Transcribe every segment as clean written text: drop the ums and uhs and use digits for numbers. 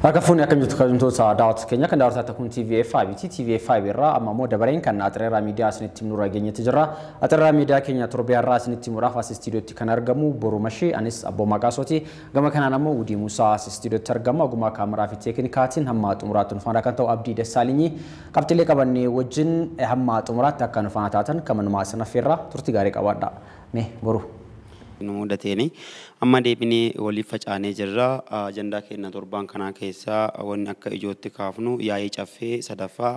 Akafuni akan jutu kajunto sa daawat Kenya kan daawat takun TV5 TV5 irra amma mo dabareen kan atrera media sinitti nura geenyatti jira atrera media Kenya torbiya irra sinitti mura fas studio tti kan argamu boru mashi anis abbo maqasoti gama kana namo udi musa studio tti argama guma kamera fi teknikaatiin hamma xumuratun fana kan ta'u abdi desalinyi qabxilee qabanne wajjin hamma xumurat akka nufana taatan kaman ma sanafirra turti gaari qabaadha me boru mudateni amma deebinee waliif facaanee jirra ajandaa keenya torban kana keessa wanni akka ijootti kaafnu yaa'ii caffee sadaffaa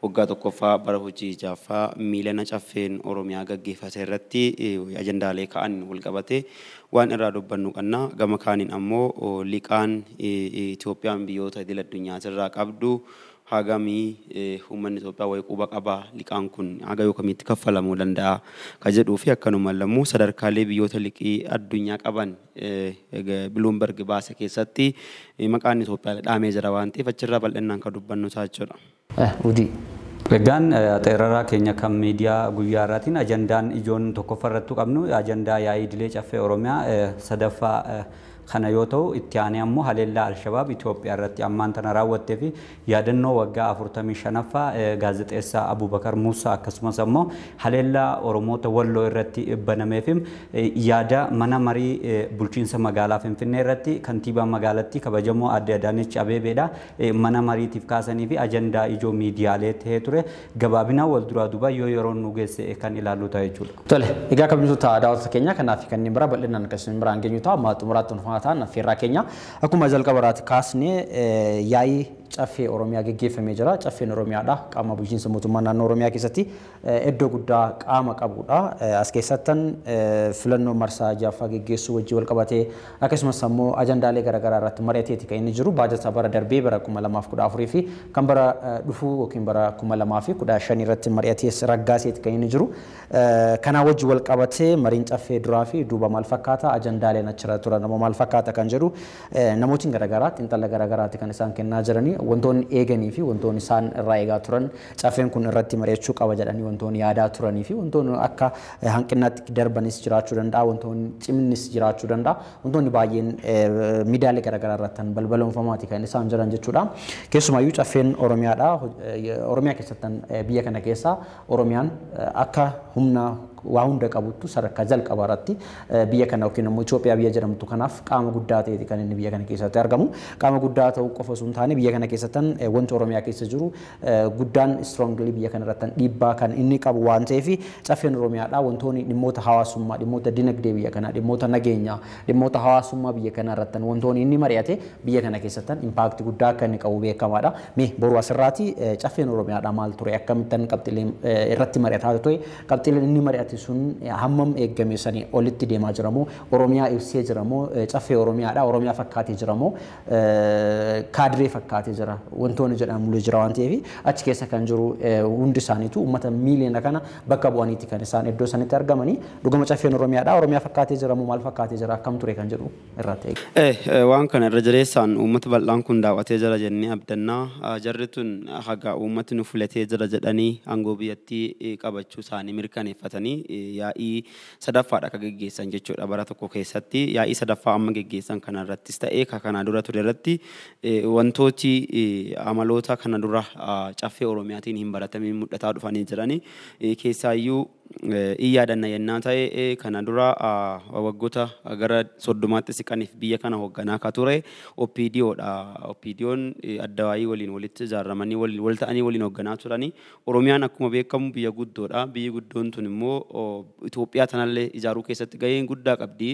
waggaa tokkoffaa bara hojii jaaffaa miilana caffeen Oromiyaa gaggeeffate irratti ajandaalee ka'an wal qabate waan irraa dubbannu qabna gama kaaniin ammoo liqaan Itoophiyaan biyyoota idil addunyaa qabdu hagami ummanni Itoophiyaa way quba qaba liqaan kun haga yookamitti kaffalamuu danda'a ka jedhuu fi akkanuma lammoo sadarkaalee biyyoota liqii addunyaa qaban Bloomberg baase keessatti maqaan Itoophiyaa dhaamee jira waan ta'eef achirraa bal'inaan ka dubbannu taachudha. Udi Egaan xeerara keenya kan miidiyaa guyyaa irraatiin ajandaan ijoon tokkoffarrattu qabnu ajandaa yaa'ii idilee caffee Oromiyaa sadaffaa kana yoo ta'u itti aanee ammoo haleellaa Alshabaab Itoophiyaa irratti ammaan tana raawwattee fi yaadannoo waggaa 45ffaa gaazexeessaa Abubakar Muusaa akkasumas ammoo haleellaa Oromoota Walloo irratti banameef yaada mana marii bulchiinsa magaalaa Finfinnee irratti kantiibaa magaalattii kabajamoo Aadde Adaanech Abeebeedha mana mariitiif kaasanii fi ajandaa ijoo miidiyaalee ta'ee ture gabaabinaa wal duraa duuba yoo yeroon nu geesse kan ilaallu ta'a jechuudha. Tole egaa kabajamtoota daawwattoota keenya kanaaf kanneen bira bal'inaan akkasumas biraan geenyu ta'a amma xumuraatti Tan firra Kenya akkuma jalqabaratti kaasne yaa'ii caffee Oromiyaa geggeeffamee jira caffeen Oromiyaadha qaama bulchiinsa mootummaa naannoo Oromiyaa keessatti iddoo guddaa qaama qabudha as keessattan filannoo marsaa jaaffaa geggeessuu wajjin wal qabatee akkasumas ammoo ajandaalee garaagaraa irratti mari'ateeti kan inni jiru baajata bara darbee bara 2014 fi kan bara dhufuu yookiin bara 2015 irratti mari'atees raggaaseeti kan inni jiru kana wajjin wal qabatee mariin caffee duraa fi duuba maal fakkaata ajandaaleen achirra turan ammoo maal fakkaata kan jedhu namootiin garaagaraa xiinxala garaagaraatti kan isaan kennaa jiranii wantoonni eeganii fi wantoonni isaan irraa eegaa turan caffeen kun irratti mari'achuu qaba jedhanii wantoonni yaadaa turanii fi wantoonni akka hanqinaatti darbanis jiraachuu danda'a wantoonni cimnis jiraachuu danda'a wantoonni baay'een miidiyaalee garaagaraa irratti balbalonfamaati kan isaan jiran jechuudha keessumayyuu caffeen Oromiyaadha Oromiyaa keessattan biyya kana keessa Oromiyaan akka humna waa hunda qabuttu sadarkaa jalqabaarratti biyya kana yookiin immoo Itoophiyaa biyya jedhamtu kanaaf qaama guddaa ta'eeti kan inni biyya kana keessatti argamu qaama guddaa ta'uu qofa osoo hin taane biyya kana keessattan wanti Oromiyaa keessa jiru guddaan strongly biyya kana irratti dhiibbaa kan inni qabu waan ta'eef caffeen Oromiyaadha wantoonni dhimmoota hawaasummaa dhimmoota dinagdee biyya kana dhimmoota nageenyaa dhimmoota hawaasummaa biyya kana irratti wantoonni inni mari'ate biyya kana keessattan impaakti guddaa akka inni qabu beekamaadha mee boru asirraati caffeen Oromiyaadha maal ture akkamittan qabxilee irratti mari'ataa ture qabxileen inni mari'ate sun hammam eeggame sanii olitti deemaa jiramoo Oromiyaa ibsee jiramoo caffee Oromiyaadha Oromiyaa fakkaatee jiramoo kaadree fakkaatee jira wantoonni jedhamu jira waan ta'eef achi keessa kan jiru hundi isaaniitu uummata miiliyoona kana bakka bu'aniiti kan isaan iddoo sanitti argamanii dhuguma caffeen Oromiyaadha Oromiyaa fakkaatee jiramoo maal fakkaatee jira akkam ture kan jedhu irratti waan kana irra jireessaan uummata bal'aan kun daawwatee jira jennee abdannaa jarri tun haga uummati nu filatee jira jedhanii aangoo biyyattii qabachuu isaanii mirkaneeffatanii yaa'ii sadaffaadha ka geggeessan jechuudha bara tokko keessatti yaa'ii sadaffaa amma geggeessan kana irrattis ta'ee ka kana dura ture irratti wantooti amaloota kana dura caffee Oromiyaatiin hin baratamin mul'ataa dhufanii jiranii keessaayyuu iyyadanna yennaa ta'e kana dura waggoota gara 30tti siqaniif biyya kana hoogganaa ka ture OPDOdha OPDOn addawaayii waliin walitti ijaarramanii wal ta'anii waliin hoogganaa turanii Oromiyaan akkuma beekamu biyya guddoodha biyyi guddoon tun immoo Itoophiyaa tanallee ijaaruu keessatti gaheen guddaa qabdi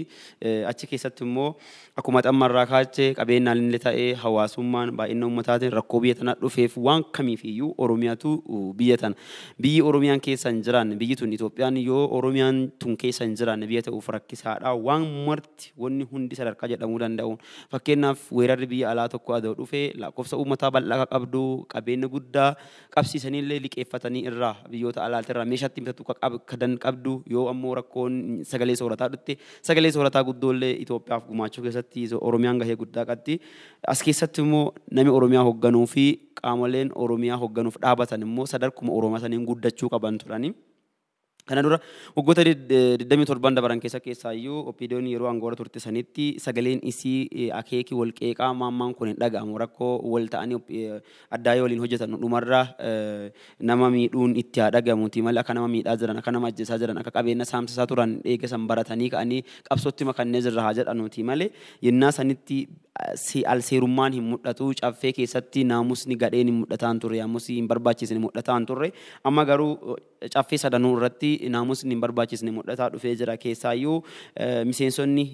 achi keessatti immoo akkuma xammarraa kaachee qabeenyaan illee ta'ee hawaasummaan baay'ina ummataatiin rakkoo biyya tanaa dhufeef waan kamiifiyyuu Oromiyaatu biyya tana biyyi Oromiyaan keessa hin jiraanne biyyi tun Itoophiyaan yoo Oromiyaan tun keessa hin jiraanne biyya ta'uuf rakkisaadha waan marti wanni hundi sadarkaa jedhamuu danda'u fakkeenyaaf weerarri biyya alaa tokko adoo dhufee lakkoofsa uummataa bal'aa qabdu qabeenya guddaa qabsiisanii illee liqeeffatanii irraa biyyoota alaatti irraa meeshaatti bitatu kadan qabdu yoo ammoo rakkoon sagalee soorataa dhutte sagalee soorataa guddoollee Itoophiyaaf gumaachuu keessatti Oromiyaan gahee guddaa qabdi as keessatti immoo namni Oromiyaa hoogganuu fi qaamoleen Oromiyaa hoogganuuf dhaabatan immoo sadarkuma Oromiyaa saniin guddachuu qaban turani Kana dura waggoota 27 dabaran keessaayyuu OPDO'n yeroo aangoora turte sanitti sagaleen isii akeeki wal qeeqaa maammaan kun hin dhaga'amu rakkoo wal ta'anii addaa yoo waliin hojjetan dhumarra nama miidhuun itti haa dhagamuuti malee akka nama miidhaa jiran akka nama ajjeesaa jiran akka qabeenya saamsisaa turan eegasan baratanii ka'anii qabsootti makannee jirra haa jedhanuuti malee yennaa sanitti alseerummaan hin mul'atu caffee keessatti naamusni gadheen hin mul'ataan turre naamusni hin barbaachisne mul'ataan turre amma garuu caffee sadanuu irratti naamusni hin barbaachisne mul'ataa dhufee jira keessaayyuu miseensonni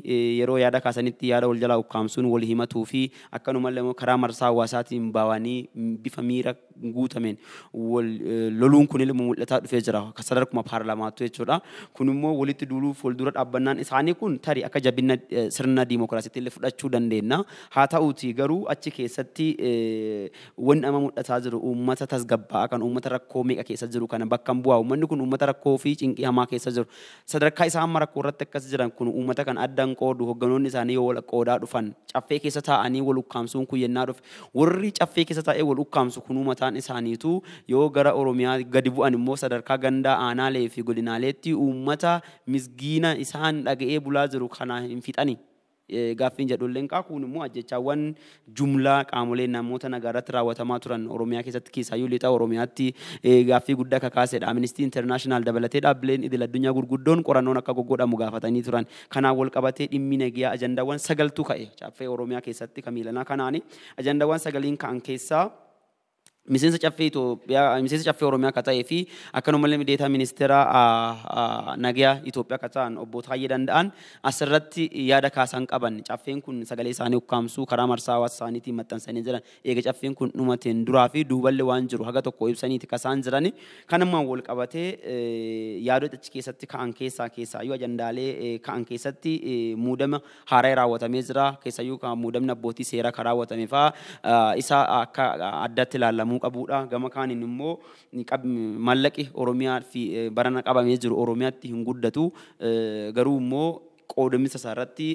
yeroo yaada kaasanitti yaada wal jalaa ukkaamsuun wal himatuu fi akkanumallee karaa marsaa hawaasaatiin baawanii bifa miira guutameen wal loluun kun ilmu mul'ataa dhufee jira sadarkuma paarlaamaatu jechuudha kun immoo walitti duuluu fuuldura dhaabbannaan isaanii kun tarii akka jabina sirna diimokiraasiitti illee fudhachuu dandeenya haa ta'uuti garuu achi keessatti wanni amma mul'ataa jiru uummata tasgabba'aa kan uummata rakkoo meeqa keessa jiru kana bakka bu'aa uummanni kun uummata rakkoo fi cinqii hamaa keessa jiru sadarkaa isaa amma rakkoo irratti akkas jiran kun uummata kan addaan qoodu hogganoonni isaanii yoo wal qoodaa dhufan caffee keessa taa'anii wal ukkaamsuun kun yennaa dhufe warri caffee keessa taa'ee wal ukkaamsu kun uummataan isaaniitu yoo gara Oromiyaa gadi bu'an immoo sadarkaa gandaa aanaalee fi godinaaleetti uummata misgiina isaan dhaga'ee bulaa jiru kana hin fixani. Gaaffiin jedhulleen kun immoo ajjechaawwan jumlaa qaamolee namoota nagaarratti raawwatamaa turan Oromiyaa keessatti keessaayyuu lixa Oromiyaatti gaaffii guddaa kakaasedha. Amnesty International dabalatee dhaabbileen idil addunyaa gurguddoon qorannoon akka goggodhamu gaafatanii turan. Kanaan wal qabatee dhimmi nagaa ajandaawwan 9tu ka'e caffee Oromiyaa keessatti kamiilanaa kanaani ajandaawwan 9 ka'an keessaa miseensa caffee Itoophiyaa miseensa caffee Oromiyaa akka ta'ee fi akkanumallee mideetaa ministeera nagaa Itoophiyaa akka ta'an obbo Taayyee Danda'an asirratti yaada kaasan qaban caffeen kun sagalee isaanii ukkaamsuu karaa marsaa hawaasa isaaniitiin maxxansanii jiran eega caffeen kun dhumateen duraa fi duuballee waan jiru haga tokko ibsaniiti kasaan jirani kanammaan wal qabatee yaadota achi keessatti ka'an keessaayyuu ajandaalee ka'an keessatti muudama haaraa raawwatamee jira keessaayyuu kan muudamni abbootii seeraa kan raawwatame fa'aa isa akka addatti ilaalamu qabuudha gama kaaniin immoo maallaqi Oromiyaa fi barana qabamee jiru Oromiyaatti hin guddatu garuu immoo qoodamisa isaarratti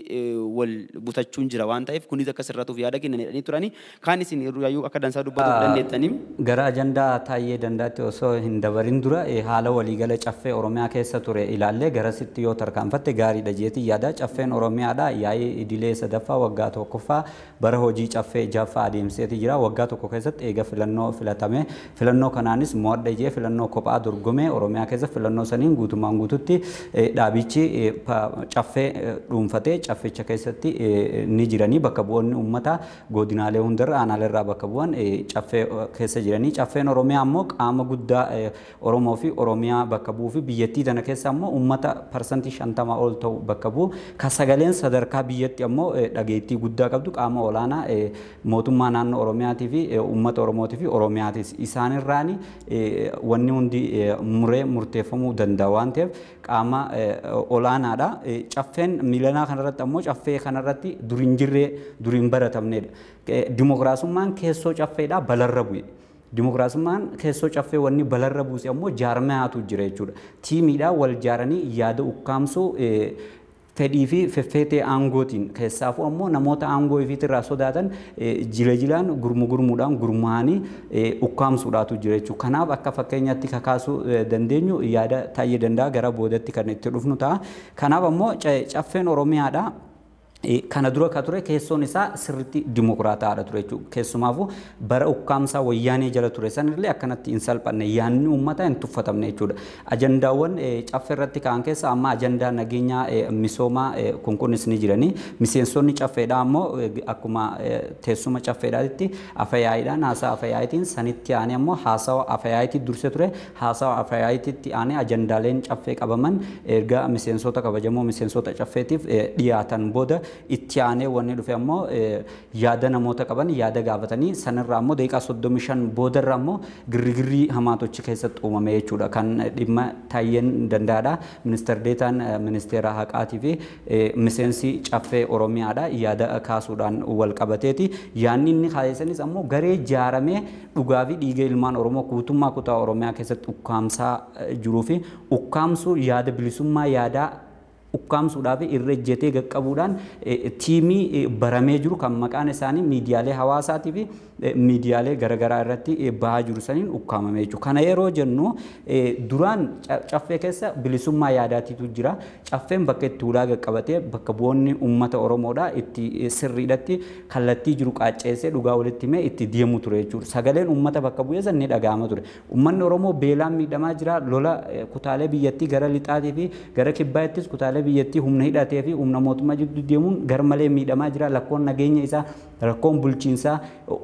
wal butachuun jira waan ta'eef kunis akka sirratuuf yaada kennanii turani kaan isin yaayyuu akka dansaa dubbatuuf dandeettanii gara ajandaa Taayyee Dandaatti osoo hin dabarin dura haala waliigala caffee Oromiyaa keessa ture ilaallee garasitti yoo tarkaanfatte gaariidha jeetii yaada caffeen Oromiyaadha yaa'ii idilee sadaffaa waggaa tokkoffaa bara hojii caffee jaffaa adeemseeti jira waggaa tokko keessatti eega filannoo filatame filannoo kanaanis mo'adha jee filannoo kophaa dorgomee Oromiyaa keessa filannoo saniin guutumaan guututti dhaabichi caffee dhuunfatee cafficha keessatti ni jiranii bakka bu'oonni uummata godinaalee hundarra aanaalerraa bakka bu'an caffee keessa jiranii caffeen Oromiyaa ammoo qaama guddaa Oromoo fi Oromiyaa bakka bu'uu fi biyyattii tana keessa ammoo uummata parsantii 50 ol ta'u bakka bu'u kan sagaleen sadarkaa biyyatti ammoo dhageettii guddaa qabdu qaama olaanaa mootummaa naannoo Oromiyaatii fi uummata Oromootii fi Oromiyaatis isaanirraani wanni hundi muree murteeffamuu danda'a waan ta'eef qaama olaanaadha. Caffeen miilanaa kanarratti ammoo caffee kanarratti duriin jirree duriin baratamnedha. Dimookiraasummaan keessoo caffeedhaa balarra bu'e. Dimookiraasummaan keessoo caffee wanni balarra buuse ammoo jaarmayaatu jira jechuudha. Tiimiidhaan wal jaaranii yaada ukkaamsuu fedhii fi feffeetee aangootiin keessaafuu ammoo namoota aangoo ifiitirraa sodaatan jilaan gurmuudhaan gurmaa'anii ukkaamsuudhaatu jira jechuudha. Kanaaf akka fakkeenyaatti kakaasuu dandeenyu yaada Taayyee Danda'a gara boodatti kan itti dhufnu ta'a. Kanaaf ammoo caffeen Oromiyaadha. Kana dura ka ture keessoon isaa sirriitti dimookiraataadha ture jechuudha. Keessumaafuu bara ukkaamsaa wayyaanee jala ture sanillee akkanatti hin salphanne yaanni uummataa hin tuffatamne jechuudha. Ajandaawwan caffee irratti ka'an keessa amma ajandaa nageenyaa misoomaa kunkunis ni jiranii. Miseensonni caffeedhaa ammoo akkuma teessuma caffeedhaatti afayaayiidhaan haasawa afayaayitiin sanitti aanee ammoo haasawa afayaayitii durse ture. Haasawa afayaayiitiitti aanee ajandaaleen caffee qabaman erga miseensota kabajamoo miseensota caffeetiif dhiyaatan booda itti aanee wanni dhufe ammoo yaada namoota qaban yaada gaafatanii sanirraa ammoo daqiiqaa 35 boodarra ammoo girrigirrii hamaatochi keessatti uumame jechuudha kan dhimma Taayyeen Danda'aadha ministeer deetaan ministeera haqaatii fi miseensi caffee Oromiyaadha yaada kaasuudhaan wal qabateeti yaanni inni kaayesanis ammoo garee jaaramee dhugaa fi dhiiga ilmaan Oromoo guutummaa kutaa Oromiyaa keessatti ukkaamsaa jiruu fi ukkaamsuu yaada bilisummaa yaadaa ukkaamsuudhaaf irra ejjetee qaqqabuudhaan tiimii baramee jiru kan maqaan isaanii miidiyaalee hawaasaatii fi miidiyaalee garaagaraa irratti bahaa jiru saniin ukkaamamee jechuudha. Kana yeroo jennu duraan caffee keessa bilisummaa yaadaatiitu jira. Caffeen bakka itti ulaa qaqqabatee bakka bu'oonni uummata Oromoodhaa itti sirriidhatti kallattii jiru qaacceessee dhugaa walitti himee itti deemu ture jechuudha. Sagaleen uummata bakka bu'ee san ni dhaga'ama ture. Uummanni Oromoo beelaan miidhamaa jira. Lola kutaalee biyyattii gara lixaatii fi gara kibbaattis kutaalee biyyattii humna hidhatee fi humna mootummaa jidduu deemuun garmalee miidhamaa jira. Rakkoon nageenya isaa, rakkoon bulchiinsaa,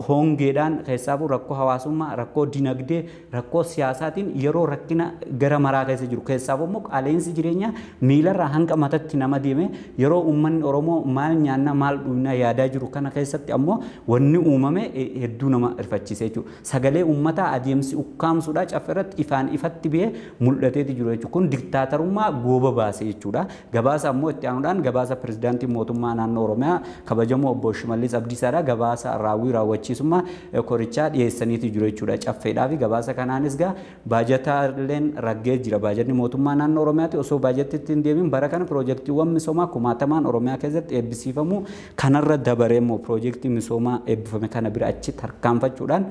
hongeedhaan keessaafuu rakkoo hawaasummaa, rakkoo dinagdee, rakkoo siyaasaatiin yeroo rakkina gara maraa keessa jiru. Keessaafuu immoo qaala'insi jireenyaa miilarraa hanga mataatti nama deeme yeroo uummanni Oromoo maal nyaanna maal dhugnaa yaadaa jiru kana keessatti ammoo wanni uumame hedduu nama rifachiise jechuudha. Sagalee uummataa adeemsi ukkaamsuudhaa cafferratti ifaan ifatti ba'ee mul'ateeti jiru jechuudha. Kun diktaatarummaa gooba baase jechuudha. Gabaasa ammoo itti aanuudhaan gabaasa pirezidaantii mootummaa naannoo Oromiyaa kabajamoo obbo Shimallis Abdiisaadhaa gabaasa raawwii raawwachiisummaa korichaa dhiyeessaniiti jiru jechuudha. Caffeedhaa fi gabaasa kanaanis gaa baajataaleen raggee jira. Baajatni mootummaa naannoo Oromiyaati osoo baajatitti hin deemin bara kana piroojeektiiwwan misoomaa kumaatamaan Oromiyaa keessatti eebbisiifamu kanarra dabaree immoo piroojeektii misoomaa eebbifame kana bira achi tarkaanfachuudhaan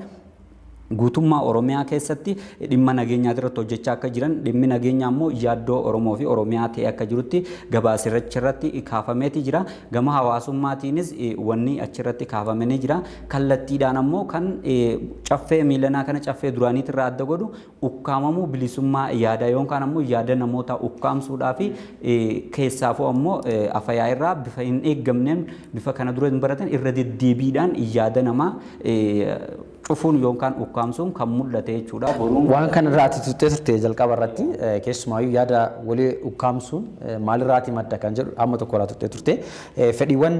guutummaa Oromiyaa keessatti dhimma nageenyaa irratti hojjechaa akka jiran dhimmi nageenyaa immoo yaaddoo Oromoo fi Oromiyaa ta'e akka jirutti gabaasirratti kaafameeti jira. Gama hawaasummaatiinis wanni achirratti kaafamanii jira. Kallattiidhaan ammoo kan caffee miilanaa kana caffee duraaniitti irraa adda godhu ukkaamamuu bilisummaa yaada yookaan ammoo yaada namoota ukkaamsuudhaa fi keessaafuu ammoo afayaa irraa bifa hin eeggamneen bifa kana dura hin baratan irra deddeebiidhaan yaada namaa cufuun yookaan ukkaamsuun kan mul'ate jechuudha. Waan kana irraati tuttee turte jalqaba irratti keessumaayyuu yaada walii ukkaamsuun maalirraati madda kan jedhu amma tokko irraa tuttee turte fedhiiwwan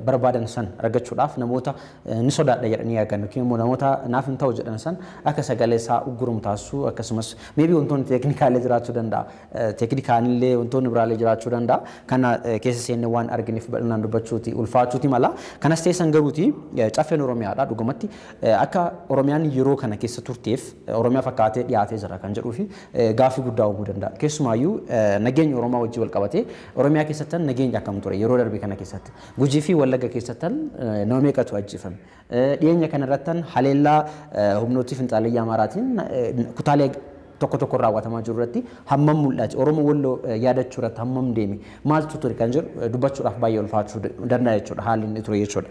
barbaadan san argachuudhaaf namoota ni sodaadha jedhanii yaadan yookiin immoo namoota naaf hin ta'u jedhan san akka sagalee isaa uggurum taasisuu akkasumas meebii wantoonni teeknikaalee jiraachuu danda'a. Teeknikaallee wantoonni biraallee jiraachuu danda'a. Kana keessa seennee waan arginiif bal'inaan dubbachuuti ulfaachuuti mala. Kanas teessan garuuti caffeen Oromiyaadha dhugumatti akka Oromiyaan yeroo kana keessa turteef Oromiyaa fakkaatee dhiyaatee jira kan jedhuu fi gaaffii guddaa uumuu danda'a. Keessumaayyuu nageenya Oromoo wajjin wal qabatee Oromiyaa keessatti nageenya akkam ture yeroo darbe kana keessatti Gujii fi Wallagga keessatti nama meeqatu ajjeefame. Dhiyeenya kana irratti haleellaa humnooti finxaaliyyaa Amaaraatiin kutaalee tokko raawwatamaa jiru irratti hammam mul'achi Oromoo Walloo yaadachuu irratti hammam deeme maaltu ture kan jedhu dubbachuudhaaf baay'ee ulfaachuu danda'a jechuudha haalli inni ture jechuudha.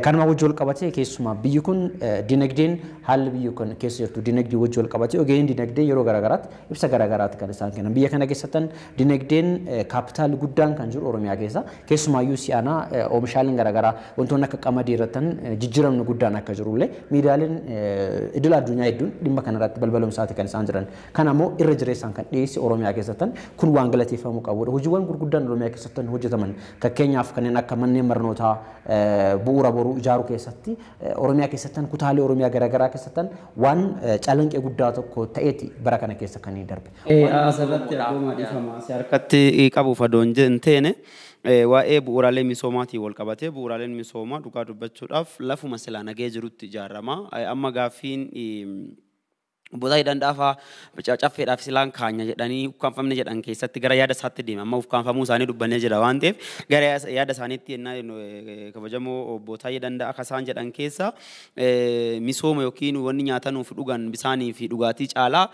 Kanuma wajjin wal qabatee keessumaa biyyi kun dinagdeen haalli biyyi kun keessa jirtu dinagdee wajjin wal qabatee ogeeyyiin dinagdee yeroo garaagaraatti ibsa garaagaraatti kan isaan kennan biyya kana keessatti dinagdeen kaapitaali guddaan kan jiru Oromiyaa keessa keessumaayyuu si'aanaa oomishaaleen garaagaraa wantoonni akka qamadii irratti jijjiiramni guddaan akka jirullee miidiyaaleen idil addunyaa hedduun dhimma kanarratti balbalumsaati kan isaan jiran. Kanammoo irra jireessaan kan dhiyeessi Oromiyaa keessatti kun waan galateeffamuu qabudha. Hojiiwwan gurguddaan Oromiyaa keessatti hojjetaman fakkeenyaaf kanneen akka manneen barnootaa bu'uura boruu ijaaruu keessatti Oromiyaa keessatti kutaalee Oromiyaa garaagaraa keessatti waan calanqee guddaa tokko ta'eeti bara kana keessa kan darbe. Asirratti abboomaa dhiifama si harkatti qabuuf adoon hin teene waa'ee bu'uuraalee misoomaatiin wal qabatee bu'uuraaleen misoomaa dhugaa dubbachuudhaaf lafuma silaa nagee jirutti ijaarama. Amma gaaffiin Boota hidhandaafa caffeedhaaf silaan kaanya jedhanii ukkaanfamne jedhan keessatti gara yaada isaatti deema. Amma ukkaanfamuu isaanii dubbannee jira waan ta'eef gara yaada isaaniitti yennaa kabajamoo boota hidhandaa akka isaan jedhan keessa misooma yookiin wanni nyaatanuuf dhugan bisaanii fi dhugaatii caalaa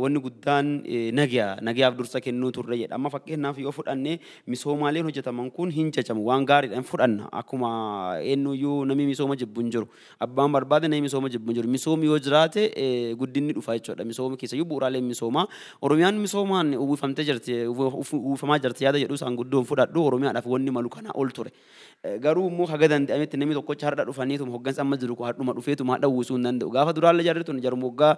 wanni guddaan nagayaaf dursa kennuu turre jedha. Amma fakkeenyaaf yoo fudhanne misoomaaleen hojjetaman kun hin jajamu waan gaariidhaan fudhanna akkuma eenyuyyuu namni misooma jibbu hin jiru. Abbaan barbaade namni misooma jibbu hin jiru. Misoomni yoo jiraate guddinni dhufa jechuudha. Misooma keessayyuu bu'uuraaleen misoomaa Oromiyaan misoomaan uwwifamtee jirti uwwifamaa jirti yaada jedhu isaan guddoon fudhadhu Oromiyaadhaaf wanni malu kana ol ture. Garuu immoo haga danda'ametti namni tokkocha har'a dhufaniitu hoggansa amma jiru hadhuma dhufeetuma hadha uwwisuu hin danda'u. Gaafa duraallee jarri tun jarri moggaa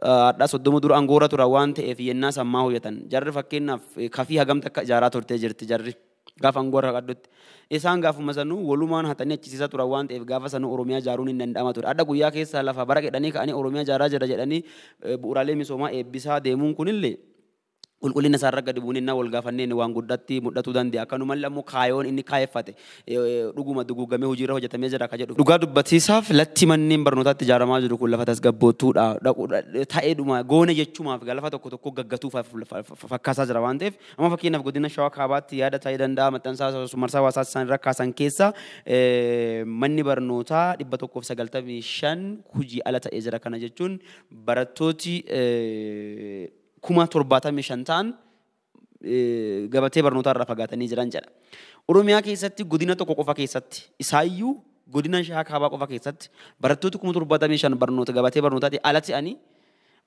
hadhaa 30 dura angoora tura waan ta'eef yennaa sammaa hojjetan. Jarri fakkeenyaaf kafii hagamta akka ijaaraa turtee jirti jarri. Gaafa angoora qaddutti isaan gaafuma sanuu walumaan hatanii achisiisaa turan waan ta'eef gaafa sanuu Oromiyaa ijaaruun hin danda'ama ture. Adda guyyaa keessa lafa bara jedhanii ka'anii Oromiyaa ijaaraa jira jedhanii bu'uuraalee misoomaa eebbisaa deemuun kunillee qulqullina isaarra gadi buuninna wal gaafannee inni waan guddatti mul'atuu danda'a. Akkanumallee ammoo kaayoon inni kaayeffate dhuguma duguugamee hojiirra hojjetamee jira akka jedhu. Dhugaa dubbatiisaaf latti manneen barnootaatti ijaaramaa jiru kun lafa tasgabboottuudha. Ta'eedhuma goone jechuumaaf lafa tokko tokko gaggatuuf fakkaasaa jira waan ta'eef amma fakkeenyaaf godina Shawaa Kaabaatti yaada ta'ee danda'a maxxansaa marsaa hawaasaa isaan irra kaasan keessa manni barnootaa 195 hojii ala ta'ee jira. Kana jechuun barattooti 75,000 ta'an gabatee barnootaa irraa fagaatanii jiran jedha. Oromiyaa keessatti godina tokko qofa keessatti isaayyuu godina Shawaa Kaabaa qofa keessatti barattooti 75,000 barnoota gabatee barnootaatii ala ta'anii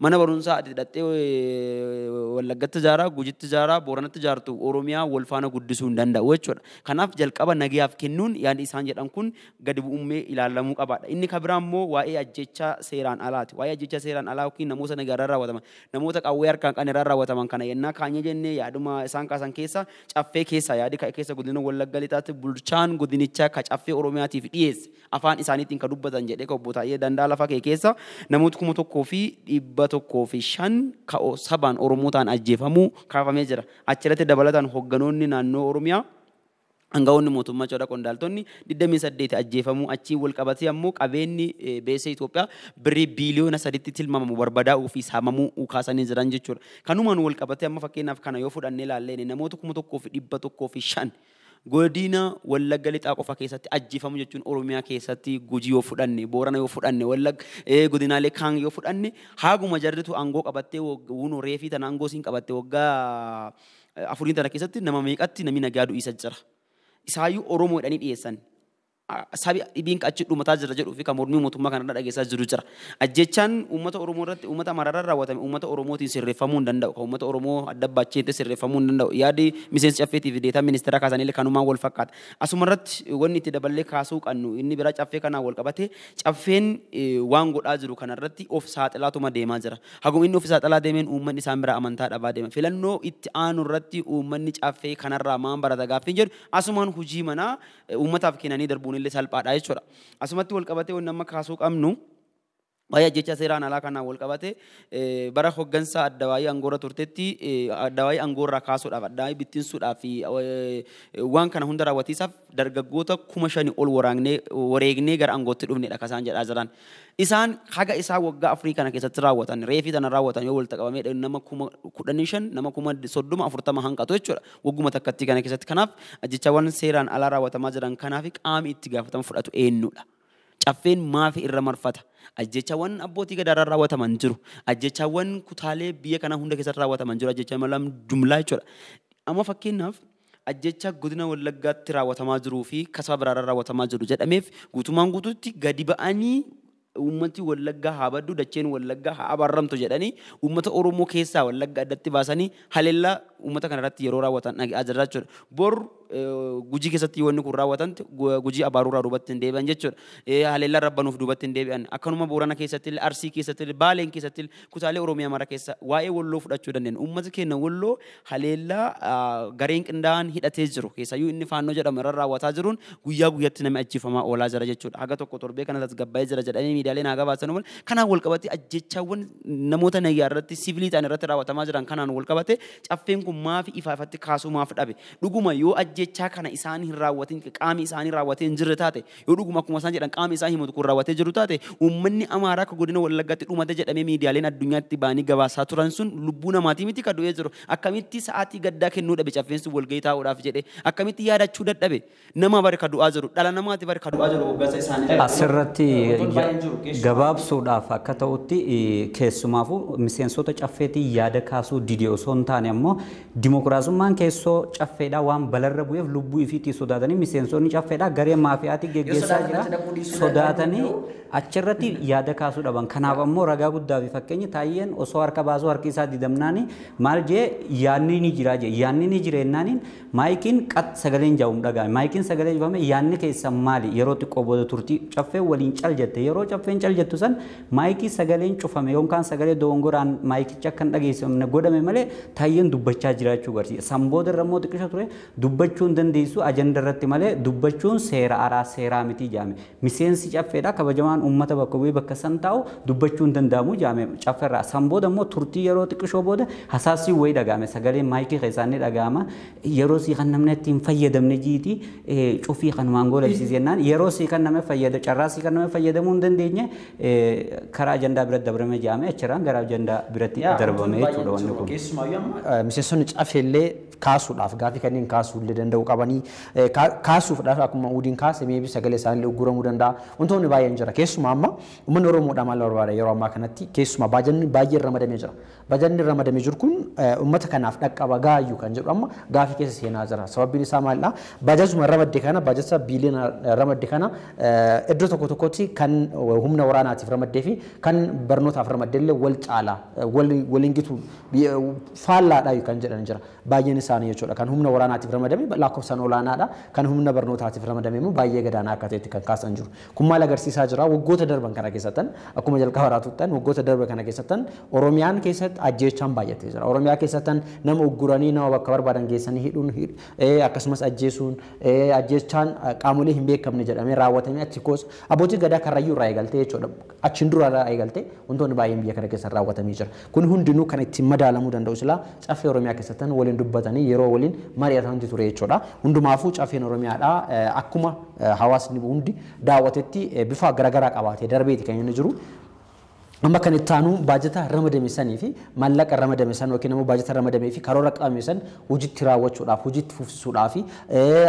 mana barumsaa ati hidhattee Wallaggatti ijaaraa, Gujitti ijaaraa, Booranatti ijaartu Oromiyaa wal faana guddisuu hin danda'u jechuudha. Kanaaf jalqaba nagayaaf kennuun yaadni isaan jedhan kun gadi bu'uumee ilaalamuu qabaadha. Inni kan biraa immoo waa'ee ajjechaa seeraan alaati. Waa'ee ajjechaa seeraan alaa yookiin namoota nagaarraa raawwataman, namoota qawwee harkaan qabanirraa raawwataman kana yennaa kaanye jennee yaaduma isaan kaasan keessa caffee keessa yaadi ka'e keessa godina Wallagga Lixaatti bulchaan godinichaa ka caffee Oromiyaatiif dhiyeesse afaan isaaniitiin ka dubbatan jedhee ka obbo Taayee Danda'a lafa kee keessa namoota 1,105 ka'oo sabaan Oromoo ta'an ajjeefamuu kaafamee jira. Achirratti dabalataan hoogganoonni naannoo Oromiyaa hangafoonni mootummaa jechuudha qondaaltonni 28 ajjeefamuu achiin wal qabatee ammoo qabeenyi beesee Itoophiyaa birrii biiliyoona 3tti tilmaamamu barbadaa'uu fi saamamuu kaasanii jiran jechuudha. Kanumaan wal qabatee amma fakkeenyaaf kana yoo fudhannee ilaallee namoota 1,105 godina Wallagga Lixaa qofa keessatti ajjeefamu jechuun Oromiyaa keessatti Gujii yoo fudhanne, Boorana yoo fudhanne, godinaalee kaan yoo fudhanne haaguma jarritu aangoo qabattee wuunoo reefii tana aangoo siin qabattee waggaa 4 tana keessatti nama meeqatti namni nagaa du'isa jira. Isaayyuu Oromoo jedhanii dhiyeessan. Sabi dhibiin achi dhumataa jira jedhuu fi kan mormii mootummaa kanarra dhageessaa jiru jira. Ajjechaan uummata Oromoo irratti uummata Amaaraarraa raawwatame uummata Oromootiin sirreeffamuu hin danda'u. Kan uummata Oromoo adda baacheetti sirreeffamuu hin danda'u. Yaadi miseensi caffeetii fi deetaa ministeera kaasanillee kanumaan wal fakkaata. Asuma irratti wanni itti daballee kaasuu qabnu inni biraa caffee kanaan wal qabate caffeen waan godhaa jiru kanarratti of saaxilaatuma deemaa jira. Hagum inni of saaxilaa deemeen uummanni isaan biraa amantaa dhabaa deema. Filannoo itti aanu irratti uummanni caffee kanarraa maan barata gaaffiin jedhu asumaan hojii manaa uummataaf kennanii darbuun illee salphaadha jechuudha. Asumatti wal qabatee wanni amma kaasuu qabnu waa'ee ajjechaa seeraan alaa kanaan wal qabate bara hoggansa addawaayii aangoorra turtetti addawaayii aangoorraa kaasuudhaaf addawaayii bittinsuudhaaf waan kana hunda raawwatiisaaf dargaggoota 5,000 ol wareegnee gara aangootti dhufnedha kan isaan jedhaa jiran. Isaan haga isaa waggaa Afrikaa kana keessatti raawwatan reefii tana raawwatan yoo walitti qabamee nama 15,000 nama 30,000 40 hanqatu jechuudha wagguma takkatti kana keessatti. Kanaaf ajjechaawwan seeraan alaa raawwatamaa jiran kanaaf qaamni itti gaafatama fudhatu eenyudha? Caffeen maafi irra marfata? Ajjechaawwan abbootii gadaarraa raawwataman jiru. Ajjechaawwan kutaalee biyya kana hunda keessatti raawwataman jiru. Ajjechaawwan jumlaa jechuudha. Amma fakkeenyaaf ajjecha godina Wallaggaatti raawwatamaa jiruu fi kasaba biraarraa raawwatamaa jiru jedhameef guutumaan guutuutti gadi ba'anii uummati Wallaggaa haa baddu dacheen Wallaggaa haa abaarramtu jedhanii uummata Oromoo keessaa Wallaggaa addatti baasanii haleellaa uummata kanarratti yeroo raawwatan dhagaa jirra jechuudha. Bor Gujii keessatti wanni kun raawwatanti Gujii abaaruurraa duubatti hin deebi'an jechuudha. Haleellaa rabbanuuf duubatti hin deebi'an. Akkanuma Boorana keessatti, Arsii keessatti, Baaleen keessatti, kutaalee Oromiyaa mara keessa waa'ee Walloo fudhachuu dandeenya. Uummata keenya Walloo haleellaa gareen qindaa'an hidhatee jiru. Keessayyuu inni faannoo jedhamu irra raawwataa jiruun guyyaa guyyaatti nama ajjeefamaa oolaa jira jechuudha. Haga tokko torbee kana tasgabbaa'ee jira jedhanii miidiyaaleen haa gabaasan mal kanaan wal qabate ajjechaawwan namoota nayyaa irratti siviilii ta'an irratti raawwatamaa jiran kanaan wal qabate caffeen kun maafi ifaafatti kaasuu maaf dhabe? Dhuguma yoo ajjechaa kana isaan hin raawwatin qaami isaanii raawwatee hin jirre taate yoo dhuguma akkuma isaan jedhan qaami isaa himatu kun raawwatee jiru taate uummanni Amaaraa akka godina Wallaggaatti dhumate jedhamee miidiyaaleen addunyaatti baanii gabaasaa turan sun lubbuu namaatii miti kan du'ee jiru. Akkamitti sa'aatii gaddaa kennuu dhabe caffeen sun walgahii taa'uudhaaf jedhe akkamitti yaadachuu dadhabe nama bari ka du'aa jiru dhala namaati bari ka du'aa jiru hoggansa isaanii. Asirratti gabaabsuudhaaf akka ta'utti keessumaafuu miseensota caffeetii yaada kaasuu didee osoo hin taane ammoo dimokiraasummaan keessoo caffeedhaa waan balarra bu'eef lubbuu ifiitii sodaatanii miseensonni caffeedhaa garee maafiyaatii geggeessaa jira sodaatanii achirratti yaada kaasuu dhaban. Kanaaf ammoo ragaa guddaa fi fakkeenya Taayyeen osoo harka baasuu harki isaa didamnaani maal jee yaanni ni jira jee yaanni ni jira jennaaniin maayikiin qat sagaleen jaa'um dhaga'ame maayikiin sagalee jifame yaanni keessa maali yeroo xiqqoo booda turtii caffee waliin cal jette yeroo caffeen cal jettu san maayikii sagaleen cufame yookaan sagalee dogongoraan maayikicha akka hin dhageessamne godhame malee Taayyeen dubbachaa jiraachuu agarsiisa. San booda irra immoo xiqqisha ture dubbachuu hin dandeessu ajanda irratti malee dubbachuun seera araa seeraa miti jaame miseensi caffeedha kabajamaan uummata bakka bu'ee bakka san taa'u dubbachuu hin danda'amu jaame cafferraa san booda immoo turtii yeroo xiqqishoo booda hasaasii wayii dhaga'ame sagaleen maayikii keessaanii dhaga'ama yeroo sii kan namni ittiin fayyadamne jiiti cufii kan maangoo labsiis jennaan yeroo sii kan nama fayyada carraa sii kan nama fayyadamuu hin dandeenye karaa ajandaa biratti dabrame jaame achirraan gara ajandaa biratti darbame jechuudha wanni kun. Miseensonni cafeellee kaasuudhaaf gaafii kanneen kaasuu illee danda'u qabanii kaasuudhaaf akkuma udiin kaase meebii sagalee isaanii guuramuu danda'a wantoonni baay'een jira keessumaa amma uummanni Oromoodhaa maal barbaada yeroo ammaa kanatti keessumaa baajanni baay'ee ramadamee jira baajanni ramadamee jiru kun uummata kanaaf dhaqqaba gaayyuu kan jedhu amma gaafii keessa seenaa jira sababbiin isaa maalidha baajajuma ramadde kana baajasa biiliyoona ramadde kana iddoo tokko tokkotti kan humna waraanaatiif ramaddee fi kan barnootaaf ramaddee illee wal caalaa waliin gitu faallaadha kan jedhan jira baay'een isaanii jechuudha kan humna waraanaatiif ramadame lakkoofsaan olaanaadha kan humna barnootaatiif ramadame immoo baay'ee gadaanaa akka ta'etti kan kaasan jiru kun maal agarsiisaa jira waggoota darban kana keessattan akkuma jalqaba raatuuttan waggoota darban kana keessattan Oromiyaan keessatti ajjeechaan baay'atee jira Oromiyaa keessattan nama ugguranii nama bakka barbaadan geessanii hidhuun akkasumas ajjeesuun ajjeechaan qaamolee hin beekamne jedhamee raawwatamee achi koos abbootii gadaa karrayyuu irraa eegaltee jechuudha achiin dura irraa eegaltee wantoonni baay'een biyya kana keessa raawwatamee jira kun hundinuu kan ittiin madaalamuu danda'u silaa caffee Oromiyaa keessattan waliin dubbatanii yeroo waliin mari'atantu ture jechuudha hundumaafuu caffeen Oromiyaadhaa akkuma hawaasni hundi daawwatetti bifa garaagaraa qabaatee darbeeti kan inni jiru amma kan itti aanu baajata ramadame sanii fi maallaqa ramadame san yookiin immoo baajata ramadamee fi karoora qabame san hojiitti raawwachuudhaaf hojiitti fufsiisuudhaaf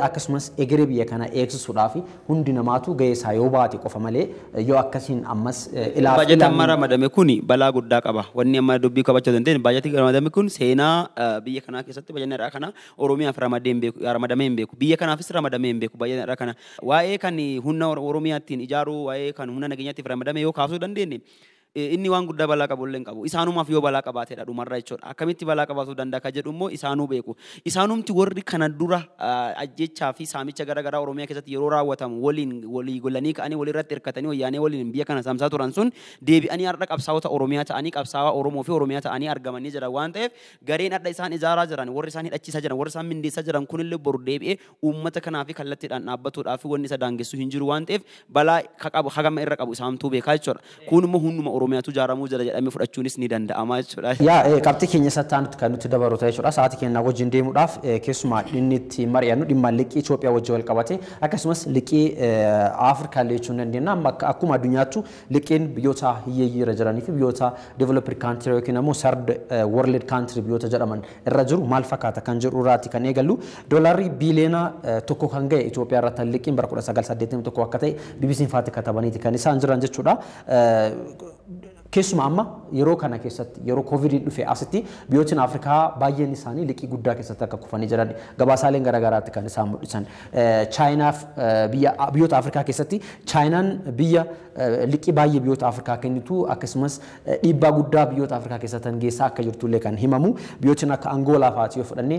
akkasumas egeree biyya kana eegsisuudhaaf hundi namaatu gahee isaa yoo baate qofa malee yoo akkasiin ammas ilaafu baajata amma ramadame kun balaa guddaa qaba wanni amma dubbii qabachuu dandeenye baajati ramadame kun seenaa biyya kanaa keessatti baajanni kana Oromiyaaf ramadamee hin beeku biyya kanaafis ramadamee hin beeku baajanni kana waa'ee kan humna Oromiyaattiin ijaaruu waa'ee kan humna nageenyaatiif ramadame yoo kaasuu dandeenye inni waan guddaa balaa qabu illee qabu isaanumaaf yoo balaa qabaateedha dhumarra jechuudha akkamitti balaa qabaatu danda'a ka jedhu immoo isaanuu beeku isaanumti warri kana dura ajjechaa fi saamicha garaagaraa Oromiyaa keessatti yeroo raawwatamu walii golanii ka'anii walirratti hirkatanii wayyaanee waliin biyya kana saamsaa turan sun deebi'anii har'a qabsaa'ota Oromiyaa ta'anii qabsaa'aa Oromoo fi Oromiyaa ta'anii argamanii jira waan ta'eef gareen adda isaan ijaaraa jiran warri isaan hidhachiisaa jiran warri isaan mindeessaa jiran kunillee boru deebi'ee uummata kanaa fi kallattiidhaan dhaabbatuudhaaf wanni isa daangessu hin jiru waan ta'eef balaa hagama irra qabu isaantuu beekaa jechuudha kun immoo hunduma Oromiyaatu jaaramuu jira jedhamee fudhachuunis ni danda'ama jechuudha. Yaa qabxii keenya sattaan kan nuti dabalu ta'e jechuudha. Sa'aatii keenya wajjin deemuudhaaf keessumaa dhimmi itti mari'annu dhimma liqii Itoophiyaa wajjin wal qabate akkasumas liqii Afrikaa jechuun dandeenya. Akkuma addunyaattu liqiin biyyoota hiyyeeyyii irra jiranii fi biyyoota developed country yookiin immoo third world country biyyoota jedhaman irra jiru maal fakkaata kan jedhu irraati kan eegallu doolaarri biiliyoona tokko kan ga'e Itoophiyaa irratti liqiin bara 1981 akka ta'e BBC'n faatti katabaniiti kan isaan jiran jechuudha. Keessumaa amma yeroo kana keessatti yeroo Covid dhufe asitti biyyoonni Afrikaa baay'een isaanii liqii guddaa keessatti akka kufanii jiran gabaasaaleen garaagaraatti kan isaan mul'isan. Chaayinaaf biyyoota Afrikaa keessatti Chaayinaan biyya liqii baay'ee biyyoota Afrikaa kennitu akkasumas dhiibbaa guddaa biyyoota Afrikaa keessatti geessaa akka jirtullee kan himamu biyyoonni akka Angoolaa fa'aati yoo fudhanne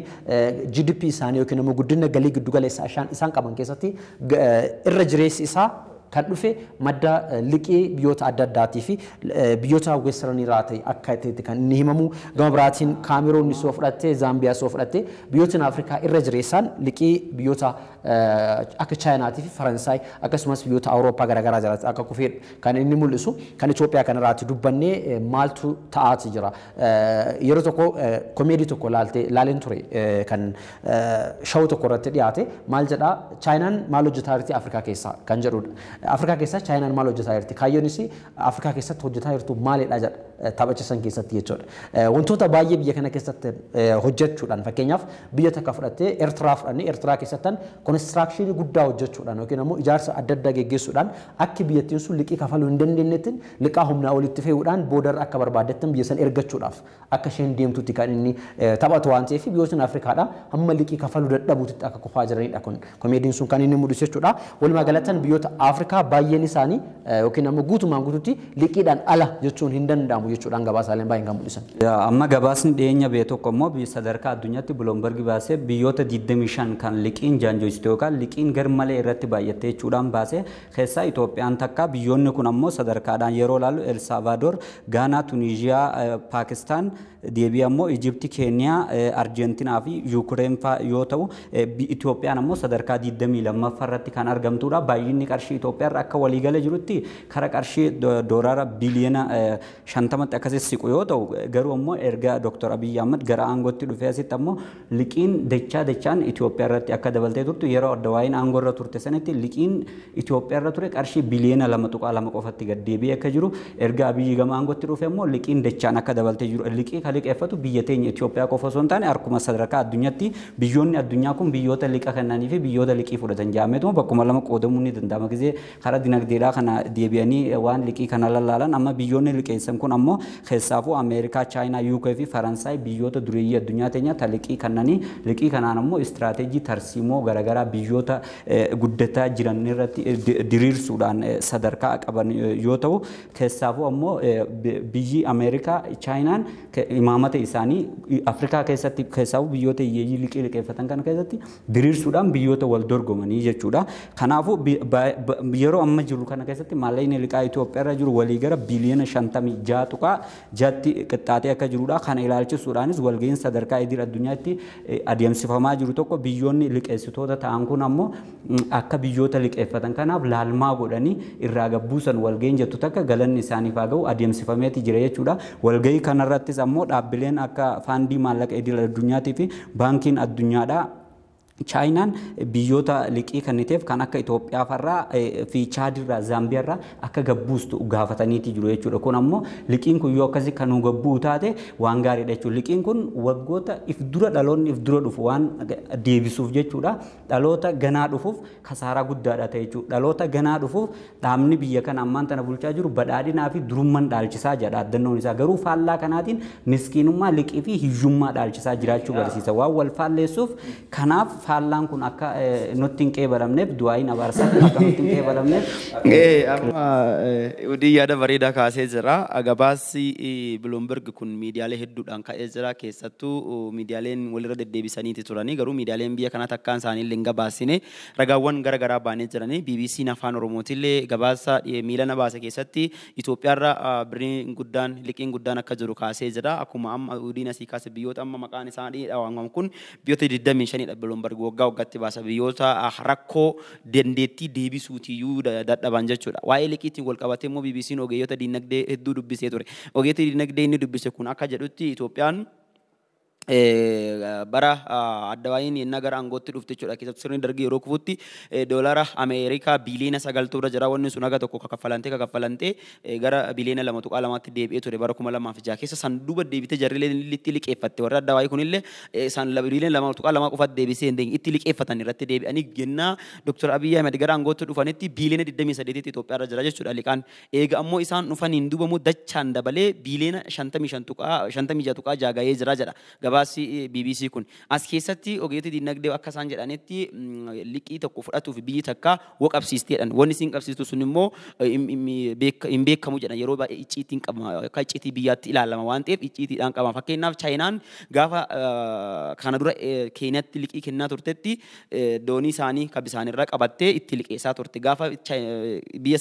GDP isaanii yookiin immoo guddina galii giddu galeessaa isaan qaban keessatti irra jireessi isaa kan dhufe madda liqii biyyoota adda addaatii fi biyyoota western irraa ta'e akka ta'etti kan inni himamu gama biraatiin Kaameroon soo fudhattee Zaambiyaa soo fudhattee biyyoota Afrikaa irra jireessaan liqii biyyoota akka Chaayinaatii fi Faransaay akkasumas biyyoota Awurooppaa garaagaraa jalatti akka kufee kan inni mul'isu kan Itoophiyaa kana irraatti dubbannee maaltu ta'aati jira yeroo tokko komeedii tokko laaleen ture kan shawuu tokko irratti dhiyaate maal jedhaa Chaayinaan maal hojjetaa jirti Afrikaa keessaa kan jedhudha. Afrikaa keessa Chaayinaan maal hojjetaa jirti kaayyonis Afrikaa keessatti hojjetaa jirtu maalidha jedha taphachisan keessatti jechuudha. Wantoota baay'ee biyya kana keessatti hojjechuudhaan fakkeenyaaf biyya takka fudhattee Eertiraa fudhannee Eertiraa keessattan konistiraakshini guddaa hojjechuudhaan yookiin immoo ijaarsa adda addaa geggeessuudhaan akka biyyattiin sun liqii kafaluu hin dandeenyetti liqaa humnaa olitti fe'uudhaan boodarra akka barbaadettan biyya san ergachuudhaaf akka isheen deemtutti kan inni taphatu waan ta'eef biyyoonni Afrikaadha hamma liqii kafaluu dadhabuutti akka kufaa jiranidha kun komeediin sun kan inni mul'isu jechuudha. Walumaa galatti biyyoota Afrikaa baay'een isaanii yookiin immoo guutumaan guututti liqiidhaan ala jechuun hin danda'amu jechuudhaan gabaasaaleen baay'een kan mul'isan. Amma gabaasni dhiyeenya biyya tokko immoo biyya sadarkaa addunyaatti Bloomberg baasee biyyoota 25 kan liqiin jaanjoysite yookaan liqiin garmalee irratti baay'attee jechuudhaan baasee keessaa Itoophiyaan takka biyyoonni kun ammoo sadarkaadhaan yeroo ilaallu El Salvador, Gaanaa, Tuniiziyaa, Paakistaan, deebii ammoo Ijipti, Keeniyaa, Arjentiinaa fi Yuukireen fa'aa yoo ta'u Itoophiyaan ammoo sadarkaa 22 irratti kan argamtudha. Baay'inni qarshii Itoophiyaa irra akka waliigala jirutti kara qarshii doolaara biliyoona 50tti akkasii siqu yoo ta'u garuu ammoo erga Dr. Abiy Ahmed gara aangootti dhufee asitti ammoo liqiin dachaan Itoophiyaa irratti akka dabaltee turtu yeroo adda waa'een aangoo irra turte sanitti liqiin Itoophiyaa irra ture qarshii biliyoona 2.2 qofatti gad deebi'ee akka jiru erga Abiy gama aangootti dhufe ammoo liqiin dachaan akka dabaltee jiru liqii kan liqeeffatu biyya teenya Itoophiyaa qofa osoo hin taane harkuma sadarkaa addunyaatti biyyoonni addunyaa kun biyyoota liqa kennanii fi biyyoota liqii fudhatan jaameetuma bakkuma lama qoodamuu ni danda'ama gisee karaa dinagdeedhaa kana deebi'anii waan liqii kana lallaalan amma biyyoonni liqeessan kun ammoo keessaafuu Ameerikaa, Chaayinaa, UK fi Faransaay biyyoota dureeyyii addunyaa teenya ta liqii kennanii liqii kanaan ammoo istiraateejii tarsiimoo garaagaraa biyyoota guddataa jiran irratti diriirsuudhaan sadarkaa qaban yoo ta'u keessaafuu ammoo biyyi Ameerikaa, Chaayinaan imaamata isaanii Afrikaa keessatti keessaafuu biyyoota hiyyeeyyii liqii liqeeffatan kana keessatti diriirsuudhaan biyyoota wal dorgomanii jechuudha. Kanaafuu yeroo amma jiru kana keessatti maallaqni liqaa Itoophiyaa irra jiru walii gara biliyoona 56.6tti qixxaatee akka jirudha. Kana ilaalchisuudhaanis walga'iin sadarkaa idil addunyaatti adeemsifamaa jiru tokko biyyoonni liqeessitoota ta'an kun ammoo akka biyyoota liqeeffatan kanaaf laalmaa godhanii irraa gabbuusan walga'iin jettu takka galanni isaaniif haa ga'u adeemsifameeti jira jechuudha. Walga'ii kanarrattis ammoo dhaabbileen akka faandii maallaqa idil addunyaatii fi baankiin addunyaadhaa Chaayinaan biyyoota liqii kenniteef kan akka Itoophiyaa farraa fi Chaadirraa Zaambiyaarraa akka gabbuustu gaafataniiti jiru jechuudha. Kun ammoo liqiin kun yoo akkasii kan gabbuu taate waan gaariidha jechuudha. Liqiin kun waggoota if dura dhaloonni if dura dhufu waan deebisuuf jechuudha. Dhaloota ganaa dhufuuf kasaaraa guddaadha ta'e jechuudha. Dhaloota ganaa dhufuuf dhaabni biyya kana ammaan tana bulchaa jiru badhaadhinaa fi durummaan dhaalchisaa jedha addannoon isaa. Garuu faallaa kanaatiin miskiinummaa liqii fi hiyyummaa dhaalchisaa jiraachuu barsiisa. Waan wal faalleessuuf kanaaf faallaan kun akka nutti hin qeebalamneef du'aayin abaarsaa akka nutti hin qeebalamneef. Amma udii yaada bareedaa kaasee jira. Gabaasni Bloomberg kun miidiyaalee hedduudhaan ka'ee jira. Keessattuu miidiyaaleen walirra deddeebisaniiti turanii garuu miidiyaaleen biyya kanaa takkaan isaanii illee hin gabaasine ragaawwan garaagaraa baanee jiranii. BBC'n afaan Oromootillee gabaasa miilana baase keessatti Itoophiyaarra birriin guddaan liqiin guddaan akka jiru kaasee jira. Akkuma amma udiin asii kaase biyyoota amma maqaan isaanii dhawaamamu kun biyyoota 25dha Bloomberg waggaa waggaatti baasa biyyoota rakkoo dandeettii deebisuutiyyuu dadhaban jechuudha. Waa'ee liqiitiin wal qabatee immoo BBC'n ogeeyyota dinagdee hedduu dubbisee ture. Ogeeyyota dinagdee inni dubbise kun akka jedhutti Itoophiyaan bara adda waa'een yennaa gara aangootti dhufte jechuudha. Keessattuu sirni dargii yeroo kufutti doolaara Ameerikaa biliyoona 9 irra jira. Wanni sun haga tokko kaffalantee gara biliyoona 2.2tti deebi'ee ture bara 2006 keessa san duuba deebitee jarrilee itti liqeeffatte. Warra adda waa'ee kunillee san biliyoona 2.2 qofatti deebisee itti liqeeffatan irratti deebi'anii yennaa Dr. Abiy Ahmed gara aangootti dhufanitti biliyoona 28 Itoophiyaa irra jira jechuudha liqaan. Eega ammoo isaan dhufaniin duubamu dachaan dabalee biliyoona 56.6 gahee jira jedha. Gabaasi BBC kun as keessatti ogeeyyota dinagdee akka isaan jedhanitti liqii tokko fudhatuuf biyyi takka waqabsiisteedhaan wanni isin qabsiistu sun immoo hin beekamu jedhan yeroo baay'ee icciitiin qaba akka icciitii biyyaatti ilaalama waan ta'eef icciitiidhaan qaba. Fakkeenyaaf Chaayinaan gaafa kana dura Keeniyaatti liqii kennaa turtetti doonii isaanii kan bisaanirraa qabattee itti liqeessaa turte. Gaafa biyya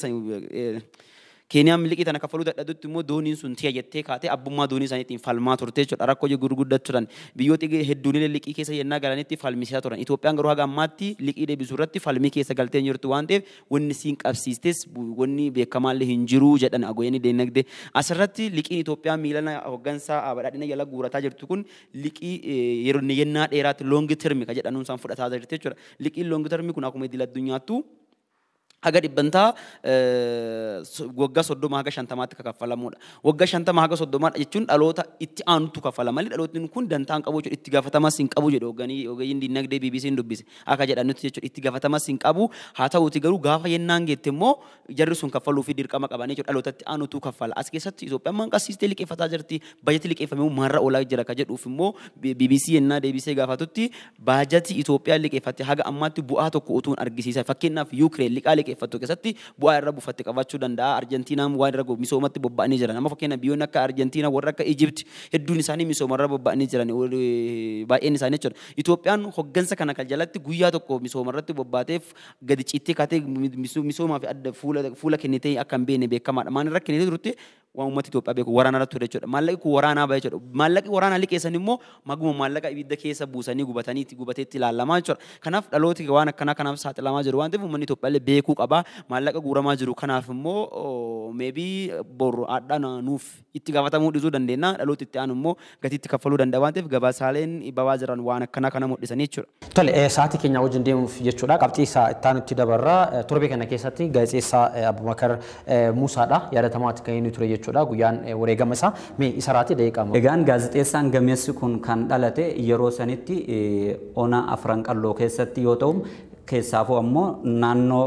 Keeniyaan liqii tana kaffaluu dadhabutti immoo dooniin sun tiya jettee kaatee abbummaa doonii isaaniitiin falmaa turte jechuudha. Rakkoo gurguddaa turan biyyoota hedduun liqii keessa yennaa galanitti falmisiisaa turan. Itoophiyaan garuu haga ammaatti liqii deebisuu irratti falmii keessa galtee jirtu waan ta'eef wanni siin qabsiistes wanni beekamaallee hin jiru jedhan ogeeyyiin dinagdee. Asirratti liqiin Itoophiyaan miilana hooggansaa badhaadhina jala guurataa jirtu kun liqii yeroo yennaa dheeraatti loongi termi ka jedhanuun isaan fudhataa jirti jechuudha. Liqiin loongi termi kun akkuma idil addunyaattu haga dhibbantaa waggaa 30 haga 50tti kaffalamuudha. Waggaa 50 haga 30 jechuun dhaloota itti aanutu kaffalama. Malee dhalootni kun dantaan qabu jechuudha. Itti gaafatamas hin qabu jedhu ogeeyyiin dinagdee BBC'n dubbise. Akka jedhanutti jechuudha itti gaafatamas hin qabu. Haa ta'uuti garuu gaafa yennaan geette immoo jarri sun kaffaluu fi dirqama qabanii jechuudha. Dhalootatti aanutu kaffala. As keessatti Itoophiyaan manqasiistee liqeeffataa jirti. Baajata liqeeffamee maarra oolaa jira ka jedhuuf immoo BBC yennaa deebisee gaafatutti baajati Itoophiyaan liqeeffatte haga ammaatti bu'aa tokko utuun argisiisa. Fakkeenyaaf Yuukireen liqaa liqeeffattu keessatti bu'aa irra buufatte qabaachuu danda'a. Arjentiinaan waan irra misoomatti bobba'anii jiran. Amma fakkeenyaaf biyyoonni akka Arjentiinaa warra akka Ijipti hedduun isaanii misoomarra bobba'anii jiran baay'een isaanii jechuudha. Itoophiyaan hoggansa kana kan jalatti guyyaa tokko misoomarratti bobbaateef gadi ciittee kaatee misoomaa fi adda fuula kennitee akka hin beekne beekamaadha. Maan irra kennitee turte waan uummata Itoophiyaa beeku waraana irratti ture jechuudha. Maallaqi kun waraanaa bahe jechuudha. Maallaqi waraanaa liqeessan immoo maguma maallaqa ibidda keessa buusanii gubateetti ilaalamaa jechuudha. Kanaaf dhalooti waan akkanaa kanaaf saaxilamaa jiru waan ta'eef uummanni Itoophiyaa illee beekuu qaba. Maallaqa guuramaa jiru kanaaf immoo maybe boru addaan nuuf itti gaafatamuu dhiisuu dandeenya. Dhalooti itti aanu immoo gatiitti kaffaluu danda'a waan ta'eef gabaasaaleen babaa jiran waan akkanaa kana mul'isanii jechuudha. Tole sa'aatii keenya wajjin deemuuf jechuudha. Qabxii isaa itti dabarraa torbee kana keessatti gaazexeessaa Abubakar Muusaadha yaadatamaatti kan inni ture jechuudha. Guyyaan wareegama isaa mee isa irratti daqiiqaa. Egaan gaazexeessaan gameessi kun kan dhalate yeroo sanitti ona afran qalloo keessatti yoo ta'u keessaafuu ammoo naannoo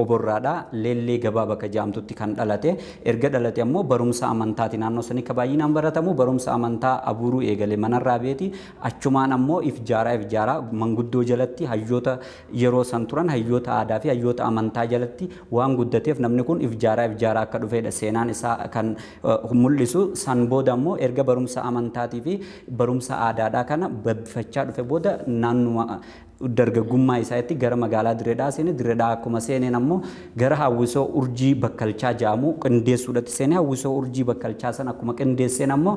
Oborraadha leellee gabaa bakka jaamtutti kan dhalate erga dhalate ammoo barumsa amantaati naannoo sanii ka baay'inaan baratamu barumsa amantaa abuuruu eegale manarraa beeti achumaan ammoo if jaaraa manguddoo jalatti hayyoota yeroo san turan hayyoota aadaa fi hayyoota amantaa jalatti waan guddateef namni kun if jaaraa akka dhufeedha seenaan isaa kan mul'isu san booda ammoo erga barumsa amantaatii fi barumsa aadaadhaa kana babbifachaa dhufe booda naannuma dargaggummaa isaatti gara magaalaa Direedhaa seene Direedhaa akkuma seeneen ammoo gara hawwisoo urjii bakkalchaa jaamu qindeessuudhaatti seene hawwisoo urjii bakkalchaa san akkuma qindeesseen ammoo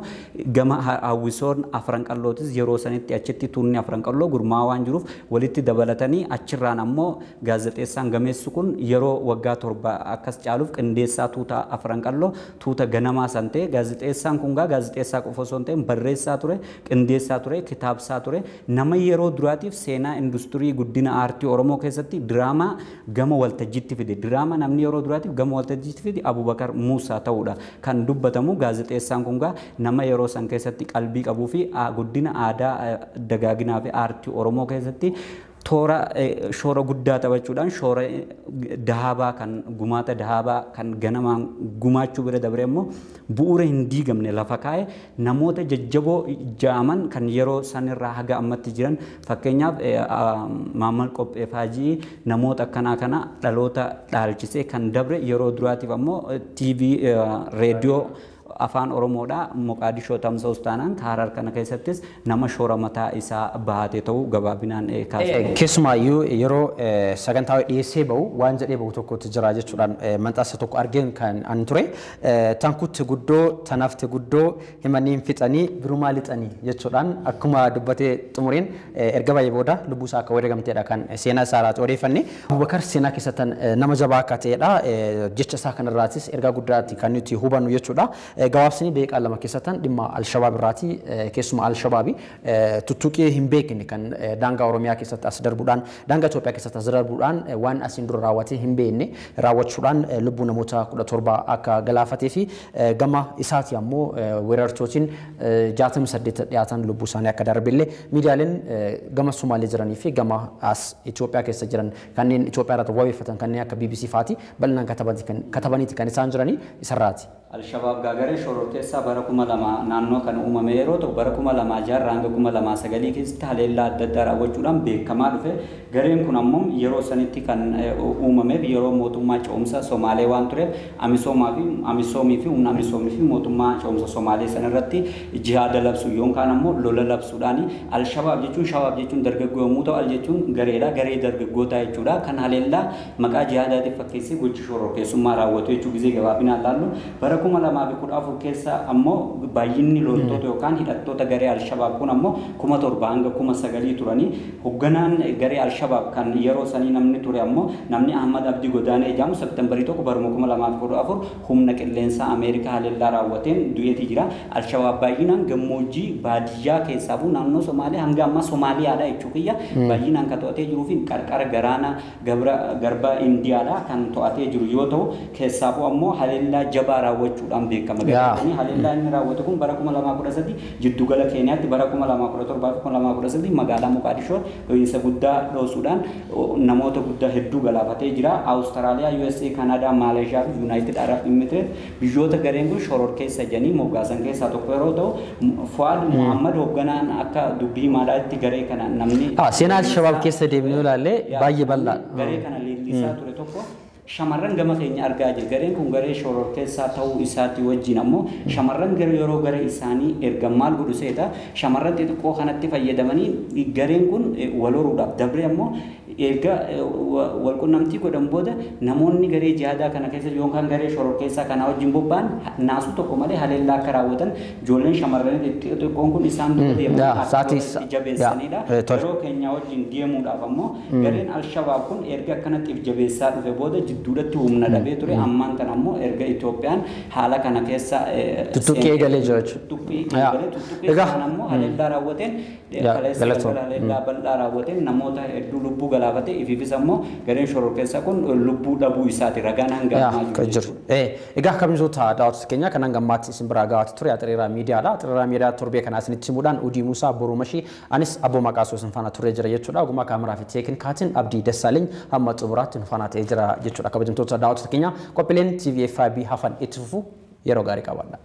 gama hawwisoon afran qallootis yeroo sanitti achitti tuunni afran qalloo gurmaa waan jiruuf walitti dabalatanii achirraan ammoo gaazexeessaan gameessu kun yeroo waggaa 7 akkas caaluuf qindeessaa tuuta afran qalloo tuuta ganamaa san ta'e gaazexeessaan kun gaazexeessaa qofa osoo hin ta'in barreessaa ture qindeessaa ture kitaabsaa ture nama yeroo duraatiif seenaa industirii guddina aartii Oromoo keessatti diraamaa gama waltajjiitti fide diraamaa namni yeroo duraatiif gama waltajjiitti fide Abubakar Muusaa ta'uudha kan dubbatamu gaazexeessaan kun nama yeroo san keessatti qalbii qabuu fi guddina aadaa dagaaginaa fi aartii Oromoo keessatti toora shoora guddaa taphachuudhaan shoora dahabaa kan gumaata dahabaa kan ganamaan gumaachuu bira dabre immoo bu'uura hin diigamne lafa kaa'e namoota jajjaboo jaaman kan yeroo sanirraa haga ammatti jiran fakkeenyaaf Maamal Qopheefaajii namoota akkanaa kana dhaloota dhaalchisee kan dabre yeroo duraatiif ammoo TV reediyoo afaan Oromoodha Moqaadishoo tamsa'us taanaan Harar kana keessattis nama shoora mataa isaa bahatee ta'uu gabaabinaan kaasuu. Keessumaayyuu yeroo sagantaa dhiyeessee bahu waan jedhee bahu tokkotti jira jechuudhaan manxasa tokko argeen kan an ture tankutti guddoo tanafti guddoo himaniin fixanii birumaa lixanii jechuudhaan akkuma dubbatee xumuriin erga baay'ee booda lubbuu isaa akka wareegamteedha kan seenaa isaa irratti odeeffanne. Abubakar seenaa keessattan nama jabaa akka ta'edha jecha isaa kanarraatis ergaa guddaatti kan nuti hubannu jechuudha. gabaabsanii beekaa lama keessattan dhimma Alshabaab irraati keessuma Alshabaabi tuttuqee hin beekne kan daangaa Oromiyaa keessatti as darbuudhaan daangaa Itoophiyaa keessatti as darbuudhaan waan asiin dura raawwatee hin beekne raawwachuudhaan lubbuu namoota 17 akka galaafatee fi gama isaati ammoo weerartootiin 68 dhiyaatan lubbuu isaanii akka darbillee miidiyaaleen gama Somaalee jiranii fi gama as Itoophiyaa keessa jiran kanneen Itoophiyaa irratti wabeeffatan kanneen akka BBC faati bal'inaan katabaniiti kan isaan jiranii isarraati. Alshabaab gaagare shororkeessaa bara 2000 naannoo kan uumame yeroo ta'u bara 2006 hanga 2009 keessatti haleellaa adda addaa raawwachuudhaan beekamaa dhufe gareen kun ammoo yeroo sanitti kan uumameef yeroo mootummaa ce'umsa Somaalee waan tureef amisoomii fi humna amisoomii fi mootummaa ce'umsa Somaalee sanarratti jihaada labsu yookaan ammoo lola labsuudhaan Alshabaab jechuun dargaggoo yommuu ta'u al jechuun gareedha garee dargaggootaa jechuudha kan haleellaa maqaa jihaadaatiif fakkeessee gochi shororkeessummaa raawwatu jechuu gizee gabaabinaan laallu bara 2014 keessa ammoo baay'inni loltoota yookaan hidhattoota garee Alshabaab kun ammoo 1700 hanga 9,000 turanii hoogganaan garee Alshabaab kan yeroo sanii namni ture ammoo namni Ahmad Abdi Godaanee jedhamu Septembarii 1 bara 2014 humna qilleensaa Ameerikaa haleellaa raawwateen du'eetii jira. Alshabaab baay'inaan gammoojjii baadiyyaa keessaa fi naannoo Somaalee hanga amma Somaaliyaadha jechuu kiyya baay'inaan kan to'atee jiruu fi qarqara garaana garba Indiyaadha kan to'atee jiru yoo ta'u keessaafuu ammoo haleellaa jabaa raawwachuudhaan beekama. Garuu haleellaa inni raawwate kun bara 2013 jiddugala Keeniyaatti bara 2017 fi 2013 magaalaa Moqaadishoo dho'iinsa guddaa dhoosuudhaan namoota guddaa hedduu galaafatee jira. Awustiraaliyaa, USA, Kanaadaa, Maaleeshiyaa fi Yuunaayitid Arab Emirates biyyoota gareen kun shororkeessa jedhanii moggaasan keessaa tokko yeroo ta'u Fuad Muhammad hoogganaan akka dubbii maadhaatti garee kana namni seenaa Alshabaab keessa deemnee ilaalle baay'ee bal'aa garee kana leellisaa ture tokko shamarran gama keenya argaa jirra. Gareen kun garee shororkeessaa ta'uu isaatti wajjin ammoo shamarran yeroo garee isaanii erga maal godhu seeta shamarran xixiqqoo kanatti fayyadamanii gareen kun wal horuudhaaf dabree ammoo erga wal qunnamtii godhan booda namoonni garee jihaadaa kana keessa yookaan garee shoror keessaa kana wajjin bobba'an naasuu tokko malee haleellaa akka raawwatan ijoolleen shamarranii xixiqqoon kun isaan dura deeman akka jabeessanidha. Yeroo keenya wajjin deemuudhaaf ammoo gareen Alshabaab kun erga akkanatti jabeessaa dhufe booda jidduudhatti humna dhabee ture ammaan kana ammoo erga Itoophiyaan haala kana keessa tuttuqqee galee jira jechuudha. Tuttuqqee kana ammoo haleellaa raawwateen haleellaa bal'aa raawwateen namoota hedduu lubbuu galaafate ifiifis ammoo gareen shoror keessaa kun lubbuu dhabuu isaati ragaan hanga jiru. Egaa kabajamtoota daawwattoota keenya kan hangammaatti isin biraa gahaatu ture Axereeraa miidiyaadha. Axereeraa miidiyaa torbee kana isinitti himuudhaan Udii Muusaa Borumashii anis Abboo Maqaasoo isin faana turee jira jechuudha. Ogummaa kaameraa fi teeknikaatiin Abdii Dassaaleny hamma xumuraatti nu faana ta'ee jira jechuudha. Kabajamtoota daawwattoota keenya qophiileen TV5 hafan itti fufu yeroo gaarii qabaadha.